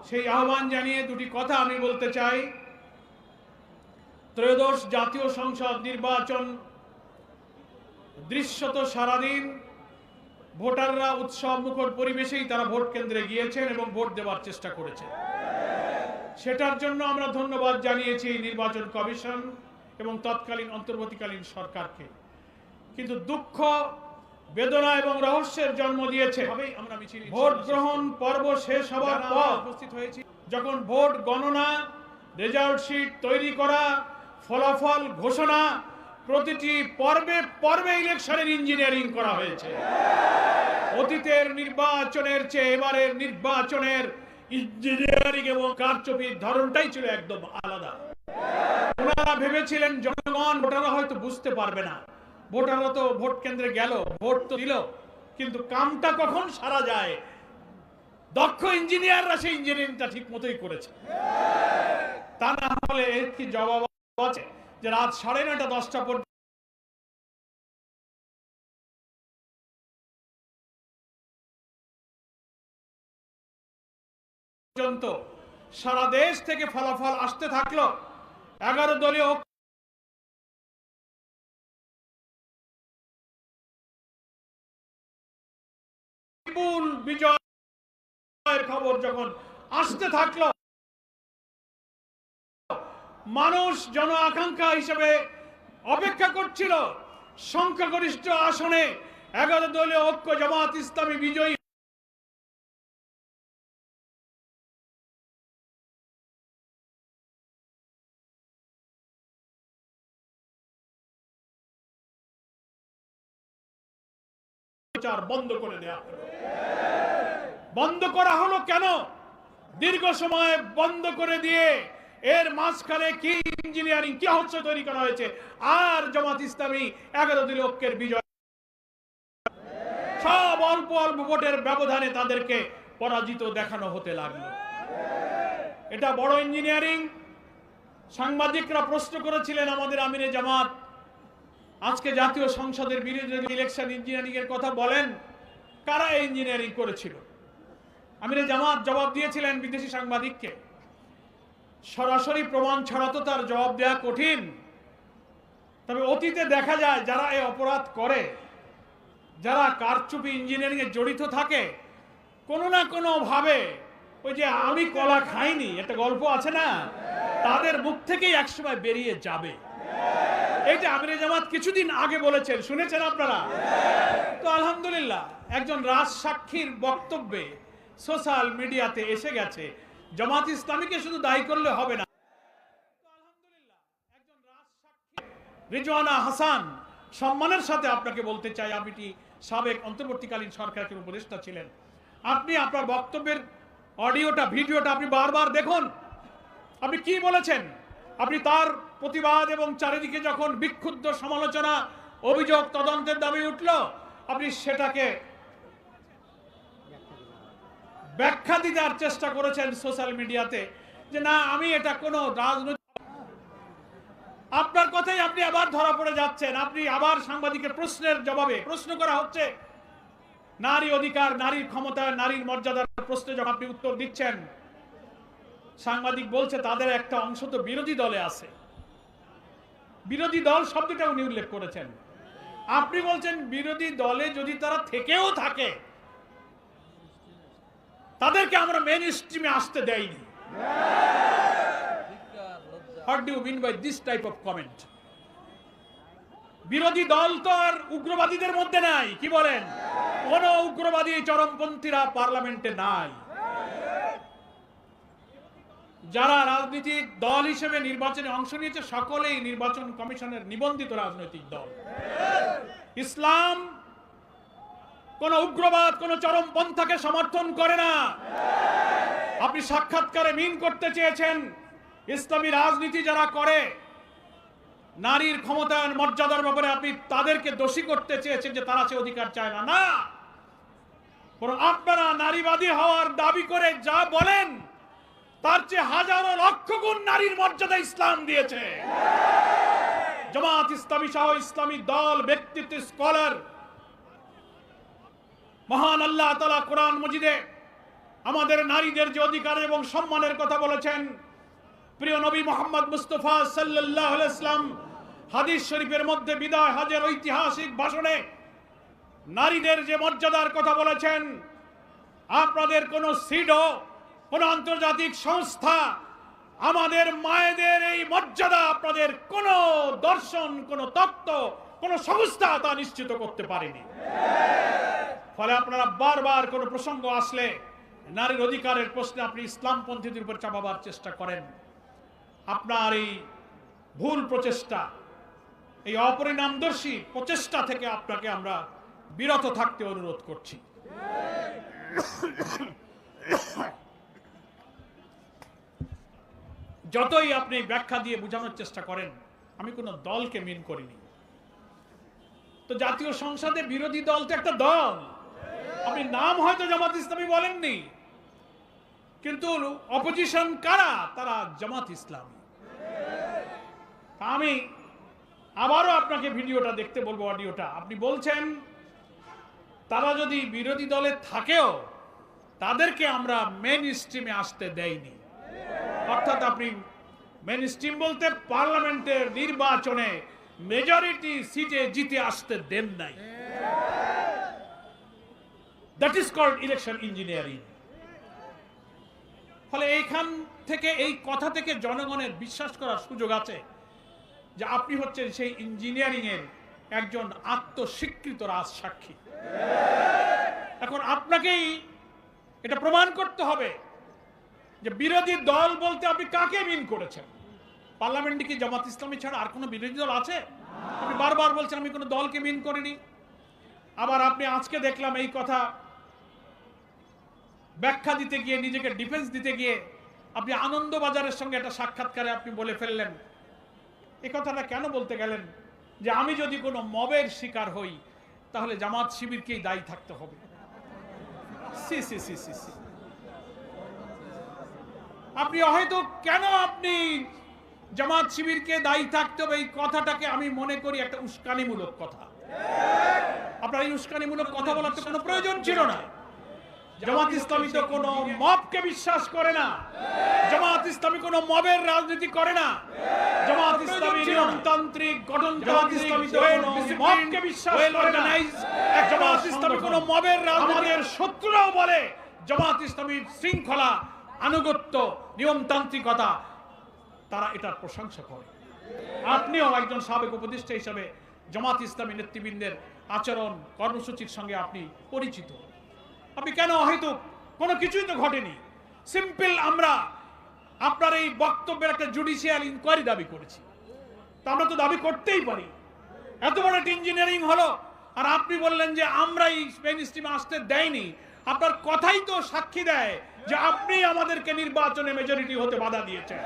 সেই আহ্বান জানিয়ে দুটি কথা আমি বলতে চাই। ত্রয়োদশ জাতীয় সংসদ নির্বাচন দৃশ্যত সারাদিন ভোটাররা উৎসব মুখর পরিবেশেই তারা ভোট কেন্দ্রে গিয়েছেন এবং ভোট দেওয়ার চেষ্টা করেছেন। সেটার জন্য আমরা ধন্যবাদ জানিয়েছি নির্বাচন কমিশন এবং তৎকালীন অন্তর্বর্তীকালীন সরকারকে। কিন্তু দুঃখ, বেদনা এবং রহস্যের জন্ম দিয়েছে আমরা ভোট গ্রহণ পর্ব শেষ হওয়ার পর উপস্থিত হয়েছি, যখন ভোট গণনা, রেজাল্ট শিট তৈরি করা, ফলাফল ঘোষণা, প্রতিটি পর্বে পর্বে ইলেকশনের ইঞ্জিনিয়ারিং করা হয়েছে। অতীতের নির্বাচনের চেয়ে এবারের নির্বাচনের ইঞ্জিনিয়ারিং এবং কারচুপির ধরনটাই ছিল একদম আলাদা। ওনারা ভেবেছিলেন জনগণ, ভোটাররা হয়তো বুঝতে পারবে না, ভোটাররা তো ভোট কেন্দ্রে গেল, ভোট তো দিল, কিন্তু কামটা কখন সারা যায় দক্ষ ইঞ্জিনিয়াররা সেই ইঞ্জিনিয়ারিংটা ঠিক মতোই করেছে। তা না হলে এর কি জবাব আছে যে রাত 9:30 10টা পর্যন্ত সারা দেশ থেকে ফলাফল আসতে থাকলো। 11 দলীয় বিপুল বিজয়ের খবর যখন আসতে থাকলো, মানুষ জন আকাঙ্ক্ষা হিসেবে অপেক্ষা করছিল সংখ্যাগরিষ্ঠ আসনে 11 দলীয় ঐক্য জামাত ইসলামী বিজয়ী বন্ধ করে দেওয়া হলো। বন্ধ করা হলো কেন? দীর্ঘ সময় বন্ধ করে দিয়ে এর মাঝখানে কি ইঞ্জিনিয়ারিং, কি হচ্ছে তৈরি করা হয়েছে, আর জামাত ইসলামী 11 দলীয় ঐক্যের বিজয়, সব অল্প অল্প ভোটের ব্যবধানে তাদেরকে পরাজিত দেখানো হতে লাগলো। এটা বড় ইঞ্জিনিয়ারিং। সাংবাদিকরা প্রশ্ন করেছিলেন আমাদের আমিরে জামাত, আজকে জাতীয় সংসদের বিরুদ্ধে ইলেকশন ইঞ্জিনিয়ারিং এর কথা বলেন, কারা এই ইঞ্জিনিয়ারিং করেছিল? আমিরে জামাত জবাব দিয়েছিলেন বিদেশি সাংবাদিককে। সরাসরি প্রমাণ ছাড়া তো তার জবাব দেওয়া কঠিন। তবে অতীতে দেখা যায় যারা এই অপরাধ করে, যারা কারচুপি ইঞ্জিনিয়ারিং এ জড়িত থাকে, কোনো না কোনো ভাবে ওই যে আমি কলা খাইনি একটা গল্প আছে না, তাদের মুখ থেকেই একসময় বেরিয়ে যাবে। এইটা আমিরে জামাত কিছুদিন আগে বলেছেন, শুনেছেন আপনারা তো? আলহামদুলিল্লাহ, একজন রাজসাক্ষীর বক্তব্যে সোশ্যাল মিডিয়াতে এসে গেছে। জামাত ইসলামীকে শুধু দায়ী করলে হবে না। আলহামদুলিল্লাহ, একজন রাজসাক্ষী রিজওয়ানা হাসান, সম্মানের সাথে আপনাকে বলতে চাই, আপনি সাবেক অন্তর্বর্তীকালীন সরকারের উপদেষ্টা ছিলেন। আপনি আপনার বক্তব্যের অডিওটা, ভিডিওটা আপনি বারবার দেখুন। আপনি কি বলেছেন? আপনি তার প্রতিবাদ এবং চারিদিকে যখন বিক্ষুব্ধ সমালোচনা, অভিযোগ, তদন্তের দাবি উঠল, আপনি সেটাকে ব্যাখ্যা দেওয়ার চেষ্টা করেছেন সোশ্যাল মিডিয়াতে যে না, আমি এটা কোনো রাজনৈতিক। আপনার কথাই আপনি আবার ধরা পড়ে যাচ্ছেন। আপনি আবার সাংবাদিকের প্রশ্নের জবাবে, প্রশ্ন করা হচ্ছে নারী অধিকার, নারীর ক্ষমতা, নারীর মর্যাদার প্রশ্নে যখন আপনি উত্তর দিচ্ছেন, সাংবাদিক বলছে তাদের একটা অংশ তো বিরোধী দলে আছে। বিরোধী দল শব্দটা উনি উল্লেখ করেছেন। আপনি বলছেন বিরোধী দলে যদি তারা থেকেও থাকে, তাদেরকে আমরা মেইন স্ট্রিমে আসতে দেইনি। What do you mean by this type of comment? বিরোধী দল তো আর উগ্রবাদীদের মধ্যে নাই, কি বলেন? কোন উগ্রবাদী চরমপন্থীরা পার্লামেন্টে নাই। যারা রাজনৈতিক দল হিসেবে নির্বাচনে অংশ নিয়েছে সকলেই নির্বাচন কমিশনের নিবন্ধিত রাজনৈতিক দল। ইসলাম কোন উগ্রবাদ, কোন চরমপন্থাকে সমর্থন করে না। আপনি সাক্ষাৎকারে মিন করতে চেয়েছেন ইসলামী রাজনীতি যারা করে, নারীর ক্ষমতায়ন, মর্যাদার ব্যাপারে আপনি তাদেরকে দোষী করতে চেয়েছেন যে তারা সে অধিকার চায় না। না, বরং আপনারা নারীবাদী হওয়ার দাবি করে যা বলেন তার চেয়ে হাজারো লক্ষ গুণ নারীর মর্যাদা ইসলাম দিয়েছে। জামাত ইসলামী সহ ইসলামী দল, ব্যক্তিত্ব, স্কলার, মহান আল্লাহ তাআলা কোরআন মজিদে আমাদের নারীদের যে অধিকার এবং সম্মানের কথা বলেছেন প্রিয় নবী মোহাম্মদ মুস্তাফা সাল্লাল্লাহু আলাইহি ওয়াসাল্লাম হাদিস শরীফের মধ্যে বিদায় হজের ঐতিহাসিক ভাষণে নারীদের যে মর্যাদার কথা বলেছেন, আপনাদের কোন সিডো, কোন আন্তর্জাতিক সংস্থা আমাদের মায়েদের এই মর্যাদা, আপনাদের কোন দর্শন, কোন তত্ত্ব, কোন সংস্থা তা নিশ্চিত করতে পারেনি। ফলে আপনারা বারবার কোন প্রসঙ্গ আসলে নারীর অধিকারের প্রশ্নে আপনি ইসলামপন্থীদের উপর চাপাবার চেষ্টা করেন। আপনার এই ভুল প্রচেষ্টা, এই অপরিণামদর্শী প্রচেষ্টা থেকে আপনাকে আমরা বিরত থাকতে অনুরোধ করছি। যতই আপনি ব্যাখ্যা দিয়ে বোঝানোর চেষ্টা করেন, আমি কোনো দলকে মিন করিনি। তো জাতীয় সংসদে বিরোধী দল তো একটা দল, আপনি নাম হয়তো জামাত ইসলামী বলেননি, কিন্তু অপোজিশন কারা? তারা জামাত ইসলামী। আমি আবারও আপনাকে ভিডিওটা দেখতে বলবো, অডিওটা। আপনি বলছেন তারা যদি বিরোধী দলে থাকেও তাদেরকে আমরা মেইন স্ট্রিমে আসতে দেইনি। অর্থাৎ আপনি মেইন স্ট্রিম বলতে পার্লামেন্টের নির্বাচনে মেজরিটি সিটে জিতে আসতে দেন নাই। That is called election engineering. ফলে এইখান থেকে, এই কথা থেকে জনগণের বিশ্বাস করার সুযোগ আছে যে আপনি হচ্ছেন সেই ইঞ্জিনিয়ারিং এর একজন আত্মস্বীকৃত রাজসাক্ষী। এখন আপনাকেই এটা প্রমাণ করতে হবে যে বিরোধী দল বলতে আপনি কাকে মিন করেছেন। পার্লামেন্টে কি জামাত ইসলামী ছাড়া আর কোনো বিরোধী দল আছে? আপনি বারবার বলছেন আমি কোনো দলকে মিন করিনি। আবার আপনি আজকে দেখলাম এই কথা ব্যাখ্যা দিতে গিয়ে, নিজেকে ডিফেন্স দিতে গিয়ে আপনি আনন্দবাজারের সঙ্গে একটা সাক্ষাৎকারে আপনি বলে ফেললেন। এই কথাটা কেন বলতে গেলেন যে আমি যদি কোনো মবের শিকার হই তাহলে জামাত শিবিরকেই দায়ী থাকতে হবে? সি সি সি সি সি। আপনি হয়তো কেন আপনি জামাত শিবিরকে দায়ী থাকতে হবে, এই কথাটাকে আমি মনে করি একটা উস্কানিমূলক কথা। আপনার এই উস্কানিমূলক কথা বলার তো কোনো প্রয়োজন ছিল না। জামাত ইসলামী তো কোনো মবকে বিশ্বাস করে না। জামাত ইসলামী কোনো মবের রাজনীতি করে না। জামাত ইসলামী নিয়মতান্ত্রিক, গঠনতান্ত্রিক, মবকে বিশ্বাস করে না। জামাত ইসলামী কোনো মবের রাজনীতির শত্রুরাও বলে জামাত ইসলামীর শৃঙ্খলা, আনুগত্য, নিয়মতান্ত্রিকতা, তারা এটার প্রশংসা করে। আপনিও একজন সাবেক উপদেষ্টা হিসাবে জামাত ইসলামী নেতৃবৃন্দের আচরণ, কর্মসূচির সঙ্গে আপনি পরিচিত। আপনি কেন হয়তো কোনো কিছুই তো ঘটেনি, সিম্পল আমরা আপনার এই বক্তব্যের একটা জুডিশিয়াল ইনকোয়ারি দাবি করেছি। তো আমরা তো দাবি করতেই পারি। এত বড় একটা ইঞ্জিনিয়ারিং হলো আর আপনি বললেন যে আমরা এই মেইন স্ট্রিমে আসতে দেয়নি। আপনার কথাই তো সাক্ষী দেয় যে আপনি আমাদেরকে নির্বাচনে মেজরিটি হতে বাধা দিয়েছেন।